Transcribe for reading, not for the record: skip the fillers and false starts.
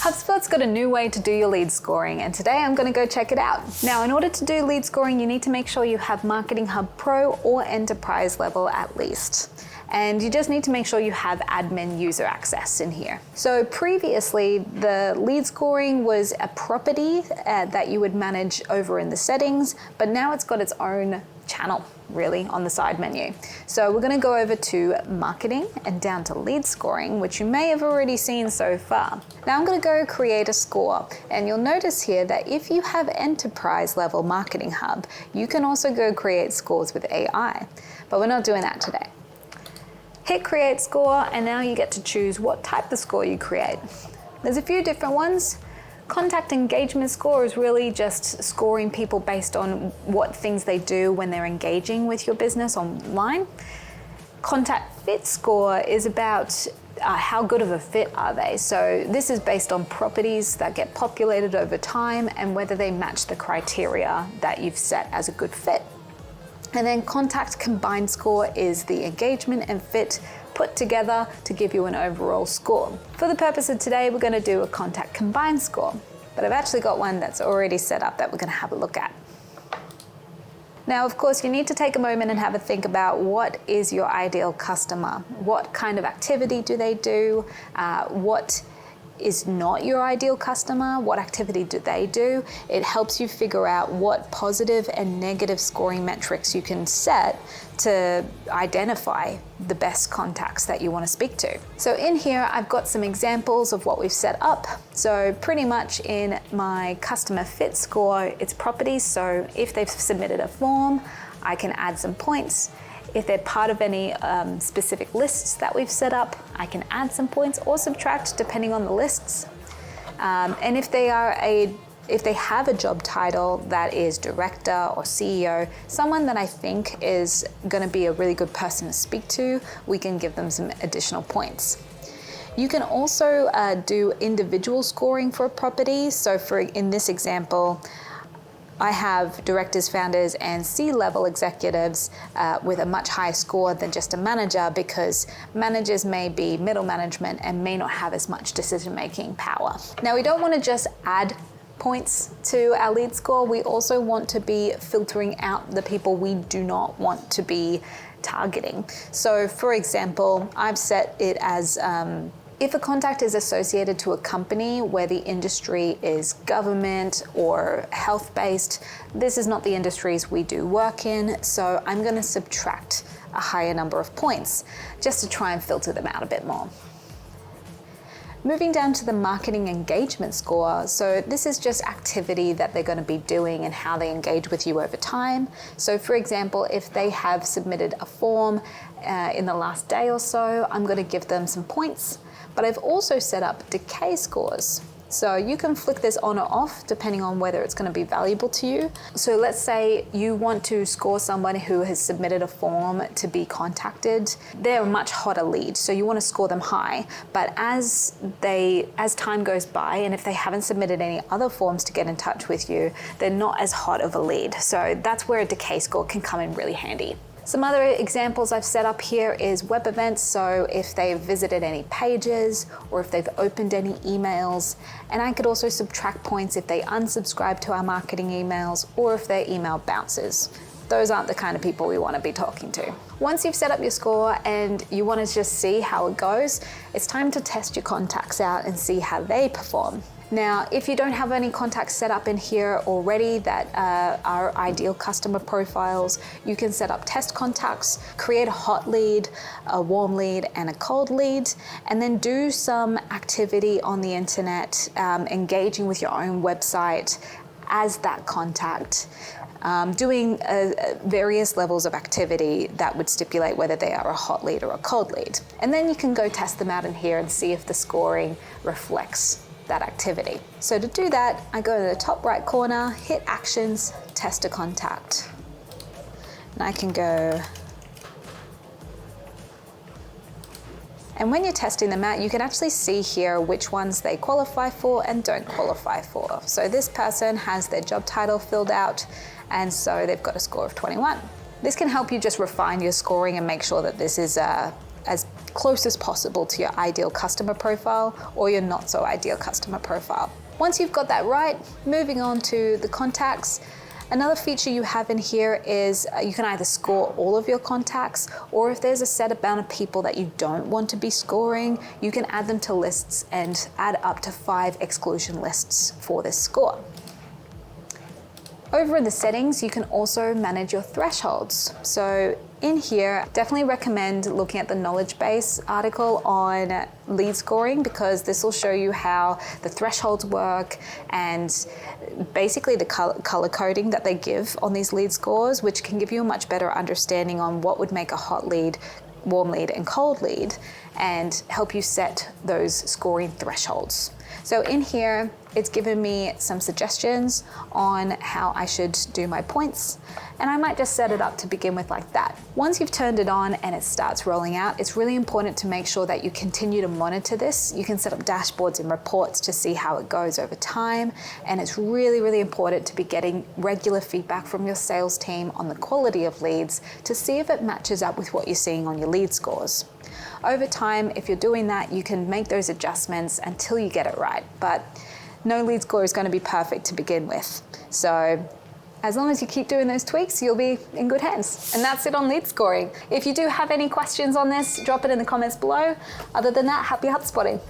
HubSpot's got a new way to do your lead scoring, and today I'm going to go check it out. Now, in order to do lead scoring, you need to make sure you have Marketing Hub Pro or Enterprise level at least. And you just need to make sure you have admin user access in here. So previously, the lead scoring was a property that you would manage over in the settings, but now it's got its own channel really on the side menu. So we're going to go over to marketing and down to lead scoring, which you may have already seen so far. Now I'm going to go create a score, and you'll notice here that if you have enterprise level Marketing Hub, you can also go create scores with AI, but we're not doing that today. Hit create score, and now you get to choose what type of score you create. There's a few different ones. Contact engagement score is really just scoring people based on what things they do when they're engaging with your business online. Contact fit score is about how good of a fit are they. So this is based on properties that get populated over time and whether they match the criteria that you've set as a good fit. And then contact combined score is the engagement and fit put together to give you an overall score. For the purpose of today, we're going to do a contact combined score, but I've actually got one that's already set up that we're going to have a look at. Now, of course, you need to take a moment and have a think about what is your ideal customer? What kind of activity do they do? What is not your ideal customer? What activity do they do? It helps you figure out what positive and negative scoring metrics you can set to identify the best contacts that you want to speak to. So in here, I've got some examples of what we've set up. So pretty much in my customer fit score, it's properties. So if they've submitted a form, I can add some points. If they're part of any specific lists that we've set up, I can add some points or subtract depending on the lists. And if they have a job title that is director or CEO, someone that I think is going to be a really good person to speak to, we can give them some additional points. You can also do individual scoring for a property. So in this example, I have directors, founders, and C-level executives with a much higher score than just a manager, because managers may be middle management and may not have as much decision-making power. Now, we don't want to just add points to our lead score. We also want to be filtering out the people we do not want to be targeting. So, for example, I've set it as if a contact is associated to a company where the industry is government or health-based, this is not the industries we do work in, so I'm going to subtract a higher number of points just to try and filter them out a bit more. Moving down to the marketing engagement score, so this is just activity that they're going to be doing and how they engage with you over time. So for example, if they have submitted a form in the last day or so, I'm going to give them some points. But I've also set up decay scores. So you can flick this on or off depending on whether it's going to be valuable to you. So let's say you want to score someone who has submitted a form to be contacted. They're a much hotter lead, so you want to score them high. But as time goes by, and if they haven't submitted any other forms to get in touch with you, they're not as hot of a lead. So that's where a decay score can come in really handy. Some other examples I've set up here is web events, so if they've visited any pages or if they've opened any emails, and I could also subtract points if they unsubscribe to our marketing emails or if their email bounces. Those aren't the kind of people we want to be talking to. Once you've set up your score and you want to just see how it goes, it's time to test your contacts out and see how they perform. Now, if you don't have any contacts set up in here already that are ideal customer profiles, you can set up test contacts, create a hot lead, a warm lead, and a cold lead, and then do some activity on the internet, engaging with your own website as that contact. Doing various levels of activity that would stipulate whether they are a hot lead or a cold lead. And then you can go test them out in here and see if the scoring reflects that activity. So to do that, I go to the top right corner, hit Actions, Test a Contact. And I can go, and when you're testing them out, you can actually see here which ones they qualify for and don't qualify for. So this person has their job title filled out, and so they've got a score of 21. This can help you just refine your scoring and make sure that this is as close as possible to your ideal customer profile or your not so ideal customer profile. Once you've got that right, moving on to the contacts. Another feature you have in here is you can either score all of your contacts, or if there's a set amount of people that you don't want to be scoring, you can add them to lists and add up to 5 exclusion lists for this score. Over in the settings, you can also manage your thresholds. So in here, definitely recommend looking at the knowledge base article on lead scoring, because this will show you how the thresholds work and basically the color coding that they give on these lead scores, which can give you a much better understanding on what would make a hot lead, warm lead, and cold lead, and help you set those scoring thresholds. So in here, it's given me some suggestions on how I should do my points, and I might just set it up to begin with like that. Once you've turned it on and it starts rolling out, it's really important to make sure that you continue to monitor this. You can set up dashboards and reports to see how it goes over time, and it's really, really important to be getting regular feedback from your sales team on the quality of leads to see if it matches up with what you're seeing on your lead scores. Over time, if you're doing that, you can make those adjustments until you get it right, but no lead score is going to be perfect to begin with. So as long as you keep doing those tweaks, you'll be in good hands. And that's it on lead scoring. If you do have any questions on this, drop it in the comments below. Other than that, happy HubSpotting.